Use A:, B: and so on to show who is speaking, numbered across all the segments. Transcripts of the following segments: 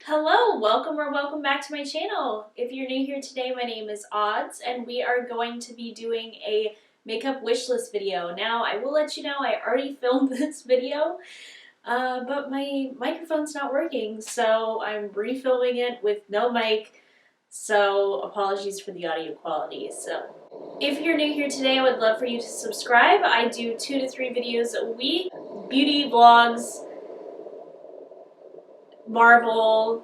A: Hello, welcome or welcome back to my channel. If you're new here today, my name is Odds and we are going to be doing a makeup wish list video. Now, I will let you know I already filmed this video, but my microphone's not working, so I'm refilming it with no mic, so apologies for the audio quality. So, if you're new here today, I would love for you to subscribe. I do 2 to 3 videos a week, beauty vlogs, Marvel,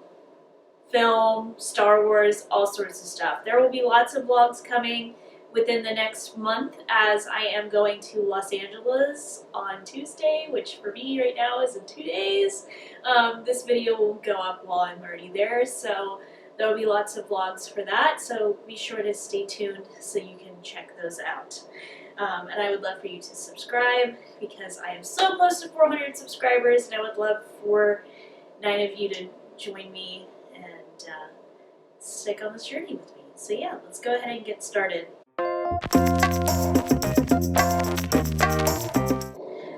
A: film, Star Wars, all sorts of stuff. There will be lots of vlogs coming within the next month as I am going to Los Angeles on Tuesday, which for me right now is in 2 days. This video will go up while I'm already there, so there will be lots of vlogs for that, so be sure to stay tuned so you can check those out. And I would love for you to subscribe because I am so close to 400 subscribers, and I would love for 9 of you to join me and stick on this journey with me. So yeah, let's go ahead and get started.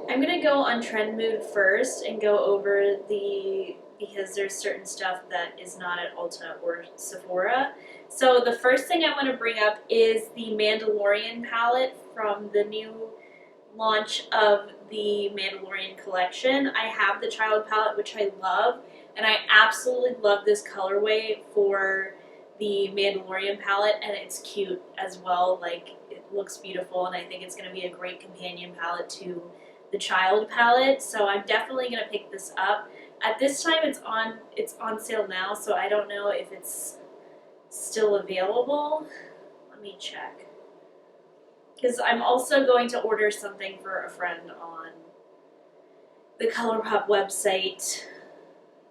A: I'm gonna go on Trend Mood first and go over because there's certain stuff that is not at Ulta or Sephora. So the first thing I want to bring up is the Mandalorian palette from the new launch of the Mandalorian collection. I have the child palette, which I love, and I absolutely love this colorway for the Mandalorian palette, and it's cute as well. Like, it looks beautiful, and I think it's going to be a great companion palette to the child palette, so I'm definitely going to pick this up. At this time it's on sale now, so I don't know if it's still available. Let me check. Because I'm also going to order something for a friend on the ColourPop website.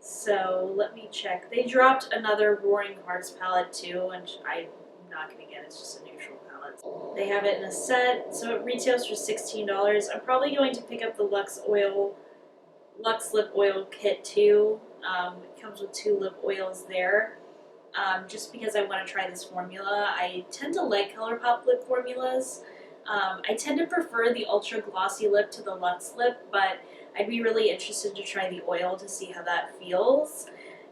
A: So let me check. They dropped another Roaring Hearts palette too, and I'm not going to get it. It's just a neutral palette. They have it in a set, so it retails for $16. I'm probably going to pick up the Luxe Lip Oil Kit too. It comes with 2 lip oils there. Just because I want to try this formula. I tend to like ColourPop lip formulas. I tend to prefer the Ultra Glossy Lip to the Luxe Lip, but I'd be really interested to try the oil to see how that feels.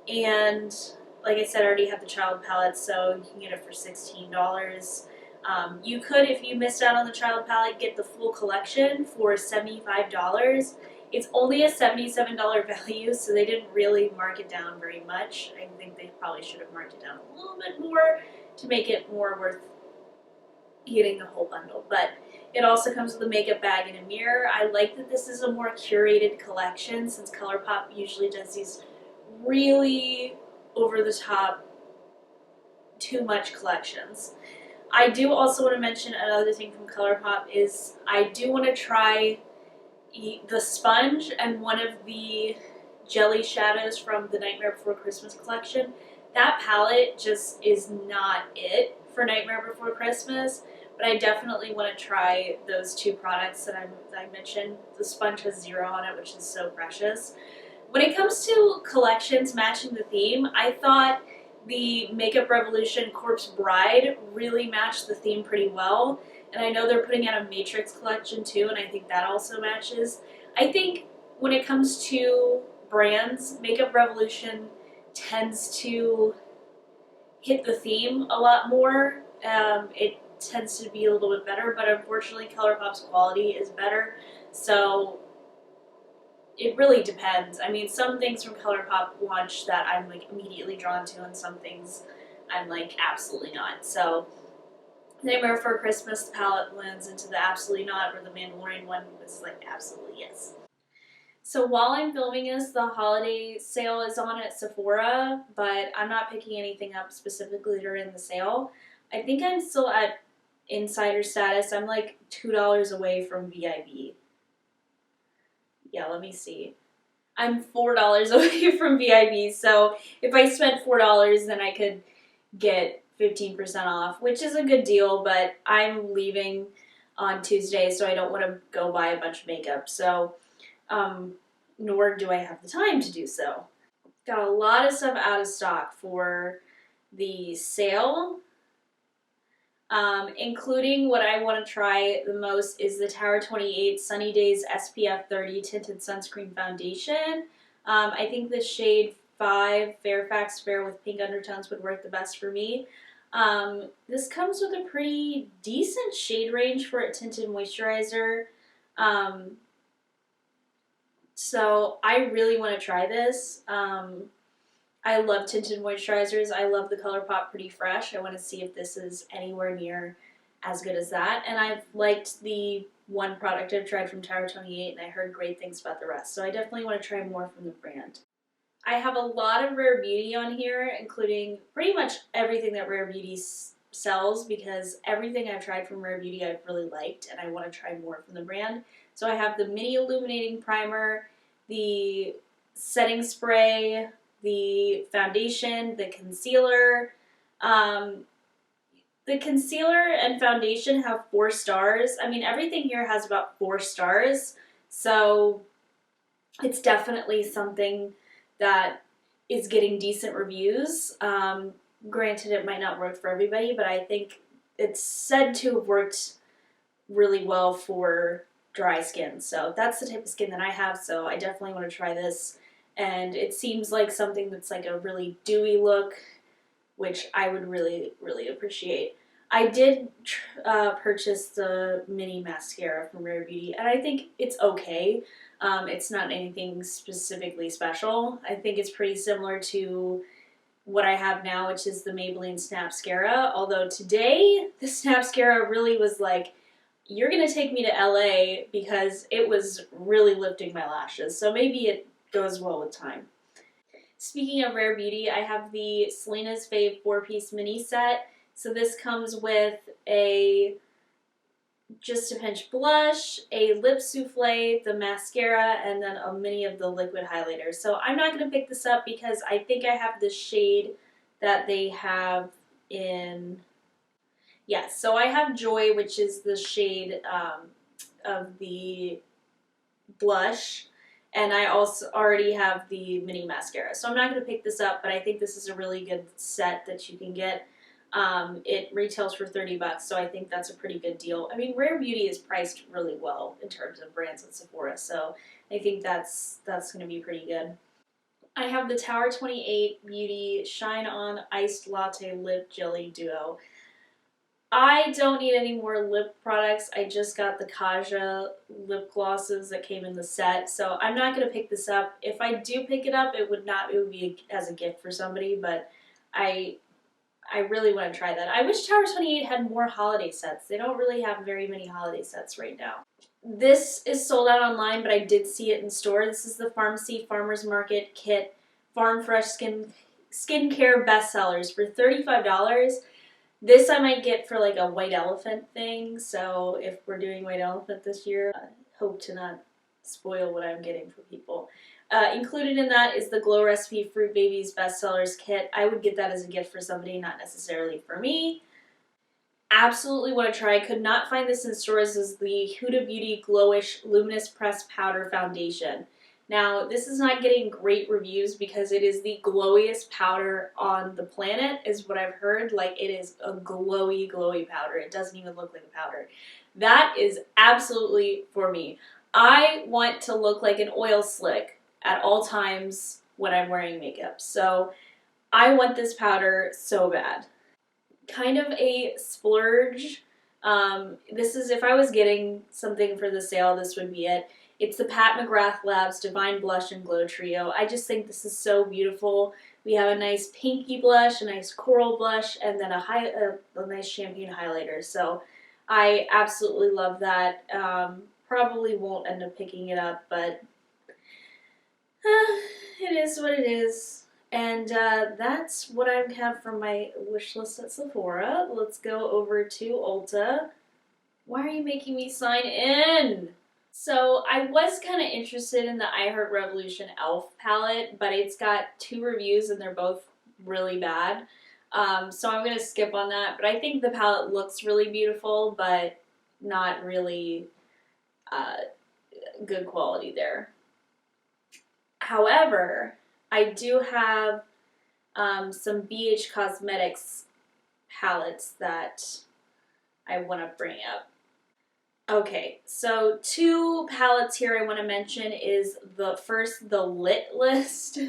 A: And like I said, I already have the child palette, so you can get it for $16. You could, if you missed out on the child palette, get the full collection for $75. It's only a $77 value, so they didn't really mark it down very much. I think they probably should have marked it down a little bit more to make it more worth getting the whole bundle. But it also comes with a makeup bag and a mirror. I like that this is a more curated collection, since ColourPop usually does these really over-the-top, too much collections. I do also want to mention another thing from ColourPop is I do want to try the sponge and one of the jelly shadows from the Nightmare Before Christmas collection. That palette just is not it for Nightmare Before Christmas, but I definitely want to try those 2 products that I mentioned. The sponge has 0 on it, which is so precious. When it comes to collections matching the theme, I thought the Makeup Revolution Corpse Bride really matched the theme pretty well. And I know they're putting out a Matrix collection too, and I think that also matches. I think when it comes to brands, Makeup Revolution tends to hit the theme a lot more. It tends to be a little bit better, but unfortunately ColourPop's quality is better, so it really depends. I mean, some things from ColourPop launch that I'm like immediately drawn to, and some things I'm like absolutely not. So Nightmare Before Christmas palette blends into the absolutely not, or the Mandalorian one was like absolutely yes. So while I'm filming this, the holiday sale is on at Sephora, but I'm not picking anything up specifically during the sale. I think I'm still at insider status. I'm like $2 away from VIB. Yeah, let me see. I'm $4 away from VIB, so if I spent $4, then I could get 15% off, which is a good deal, but I'm leaving on Tuesday, so I don't want to go buy a bunch of makeup, so nor do I have the time to do so. Got a lot of stuff out of stock for the sale, including what I want to try the most is the Tower 28 Sunny Days SPF 30 Tinted Sunscreen Foundation. I think the shade 5 Fairfax Fair with pink undertones would work the best for me. This comes with a pretty decent shade range for a tinted moisturizer. Um, so I really want to try this. I love tinted moisturizers. I love the ColourPop Pretty Fresh. I want to see if this is anywhere near as good as that. And I've liked the one product I've tried from Tower 28, and I heard great things about the rest. So I definitely want to try more from the brand. I have a lot of Rare Beauty on here, including pretty much everything that Rare Beauty sells, because everything I've tried from Rare Beauty I've really liked, and I want to try more from the brand. So I have the Mini Illuminating Primer, the setting spray, the foundation, the concealer. The concealer and foundation have 4 stars. I mean, everything here has about 4 stars, so it's definitely something that is getting decent reviews. Granted, it might not work for everybody, but I think it's said to have worked really well for dry skin. So that's the type of skin that I have, so I definitely want to try this. And it seems like something that's like a really dewy look, which I would really, really appreciate. I did purchase the mini mascara from Rare Beauty, and I think it's okay. It's not anything specifically special. I think it's pretty similar to what I have now, which is the Maybelline Snapscara. Although today, the Snapscara really was like, you're going to take me to LA, because it was really lifting my lashes. So maybe it goes well with time. Speaking of Rare Beauty, I have the Selena's Fave 4-piece mini set. So this comes with a Just a Pinch blush, a lip souffle, the mascara, and then a mini of the liquid highlighter. So I'm not going to pick this up because I think I have the shade that they have in... Yes, so I have Joy, which is the shade of the blush, and I also already have the mini mascara. So I'm not going to pick this up, but I think this is a really good set that you can get. It retails for $30, so I think that's a pretty good deal. I mean, Rare Beauty is priced really well in terms of brands at Sephora, so I think that's going to be pretty good. I have the Tower 28 Beauty Shine On Iced Latte Lip Jelly Duo. I don't need any more lip products. I just got the Kaja lip glosses that came in the set, so I'm not going to pick this up. If I do pick it up, it would be as a gift for somebody, but I really want to try that. I wish Tower 28 had more holiday sets. They don't really have very many holiday sets right now. This is sold out online, but I did see it in store. This is the Pharmacy Farmers Market Kit Farm Fresh Skincare Bestsellers for $35. This I might get for like a white elephant thing, so if we're doing white elephant this year, I hope to not spoil what I'm getting for people. Included in that is the Glow Recipe Fruit Babies Bestsellers Kit. I would get that as a gift for somebody, not necessarily for me. Absolutely want to try. Could not find this in stores. Is the Huda Beauty Glowish Luminous Pressed Powder Foundation. Now, this is not getting great reviews because it is the glowiest powder on the planet, is what I've heard. Like, it is a glowy, glowy powder. It doesn't even look like a powder. That is absolutely for me. I want to look like an oil slick at all times when I'm wearing makeup. So I want this powder so bad. Kind of a splurge. This is, if I was getting something for the sale, this would be it. It's the Pat McGrath Labs Divine Blush and Glow Trio. I just think this is so beautiful. We have a nice pinky blush, a nice coral blush, and then a nice champagne highlighter. So I absolutely love that. Probably won't end up picking it up, but it is what it is. And that's what I have from my wish list at Sephora. Let's go over to Ulta. Why are you making me sign in? So I was kind of interested in the I Heart Revolution e.l.f. palette, but it's got 2 reviews and they're both really bad. So I'm going to skip on that. But I think the palette looks really beautiful, but not really good quality there. However, I do have some BH Cosmetics palettes that I want to bring up. Okay, so 2 palettes here I want to mention is the first, the Lit List.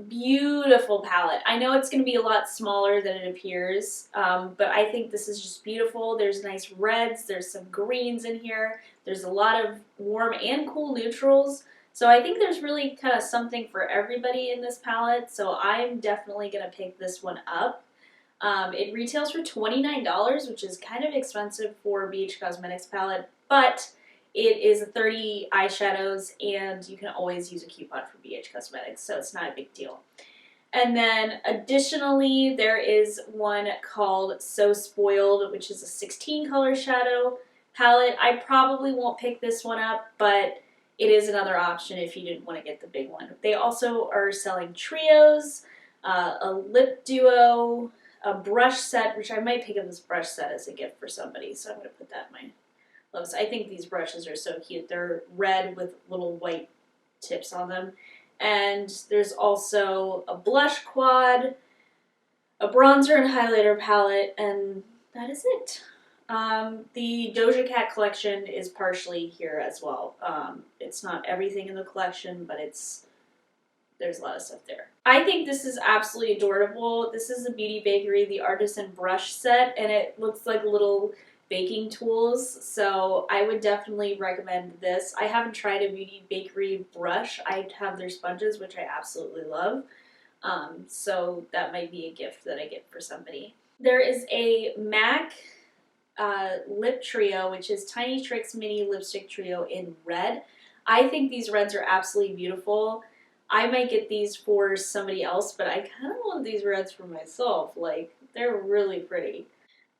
A: Beautiful palette. I know it's going to be a lot smaller than it appears, but I think this is just beautiful. There's nice reds, there's some greens in here, there's a lot of warm and cool neutrals. So I think there's really kind of something for everybody in this palette, so I'm definitely going to pick this one up. It retails for $29, which is kind of expensive for a BH Cosmetics palette, but it is 30 eyeshadows, and you can always use a coupon for BH Cosmetics, so it's not a big deal. And then additionally, there is one called So Spoiled, which is a 16 color shadow palette. I probably won't pick this one up, but it is another option if you didn't want to get the big one. They also are selling trios, a lip duo, a brush set, which I might pick up this brush set as a gift for somebody, so I'm going to put that in my loves. I think these brushes are so cute. They're red with little white tips on them. And there's also a blush quad, a bronzer and highlighter palette, and that is it. The Doja Cat collection is partially here as well. It's not everything in the collection, but there's a lot of stuff there. I think this is absolutely adorable. This is the Beauty Bakery, the Artisan Brush Set, and it looks like little baking tools, so I would definitely recommend this. I haven't tried a Beauty Bakery brush. I have their sponges, which I absolutely love, so that might be a gift that I get for somebody. There is a MAC lip trio, which is Tiny Tricks Mini Lipstick Trio in red. I think these reds are absolutely beautiful. I might get these for somebody else, but I kind of want these reds for myself. Like, they're really pretty.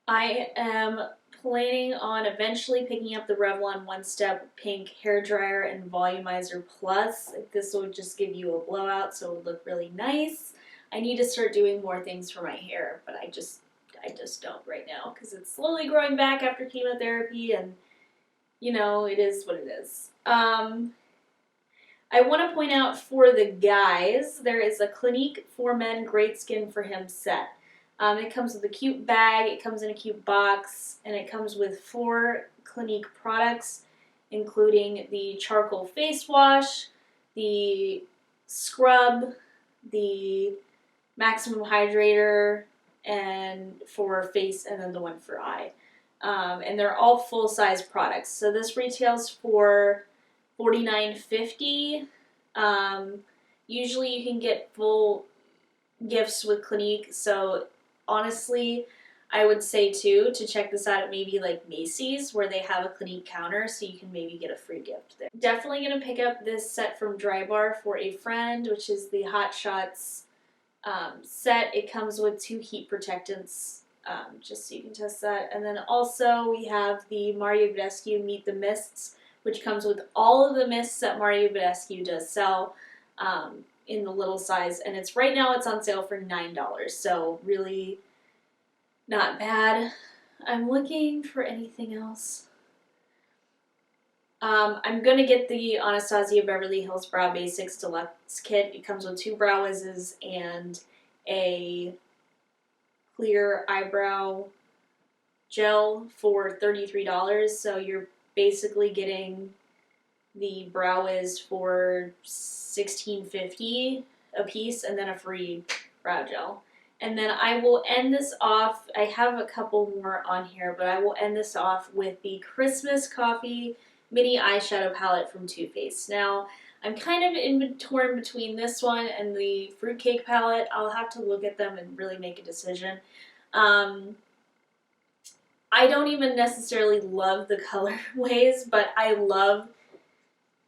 A: I am planning on eventually picking up the Revlon One Step Pink Hair Dryer and Volumizer Plus. This will just give you a blowout, so it would look really nice. I need to start doing more things for my hair, but I just don't right now because it's slowly growing back after chemotherapy, and you know, it is what it is. I want to point out for the guys, there is a Clinique for Men Great Skin for Him set. It comes with a cute bag, it comes in a cute box, and it comes with 4 Clinique products, including the charcoal face wash, the scrub, the maximum hydrator, and for face, and then the one for eye. And they're all full-size products. So this retails for $49.50. Usually you can get full gifts with Clinique, so honestly, I would say too to check this out at maybe like Macy's where they have a Clinique counter, so you can maybe get a free gift there. Definitely going to pick up this set from Drybar for a friend, which is the Hot Shots set. It comes with 2 heat protectants, just so you can test that. And then also we have the Mario Badescu Meet the Mists, which comes with all of the mists that Mario Badescu does sell in the little size, and right now it's on sale for $9, so really not bad. I'm looking for anything else. I'm going to get the Anastasia Beverly Hills Brow Basics Deluxe Kit. It comes with 2 brow wizzes and a clear eyebrow gel for $33, so you're basically getting the brow wiz for $16.50 a piece, and then a free brow gel. And then I will end this off, I have a couple more on here, but I will end this off with the Christmas Coffee Mini Eyeshadow Palette from Too Faced. Now, I'm kind of torn between this one and the Fruitcake palette. I'll have to look at them and really make a decision. I don't even necessarily love the colorways, but I love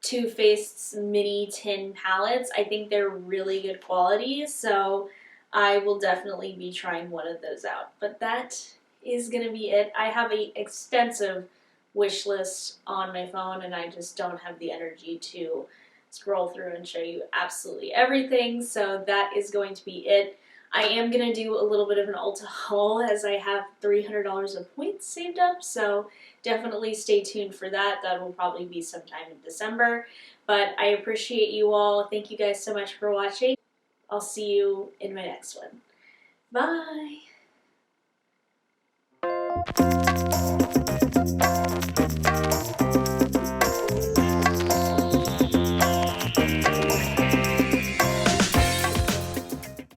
A: Too Faced's mini tin palettes. I think they're really good quality, so I will definitely be trying one of those out. But that is going to be it. I have an extensive wish list on my phone, and I just don't have the energy to scroll through and show you absolutely everything, so that is going to be it. I am going to do a little bit of an Ulta haul as I have $300 of points saved up, so definitely stay tuned for that. That will probably be sometime in December, but I appreciate you all. Thank you guys so much for watching. I'll see you in my next one. Bye!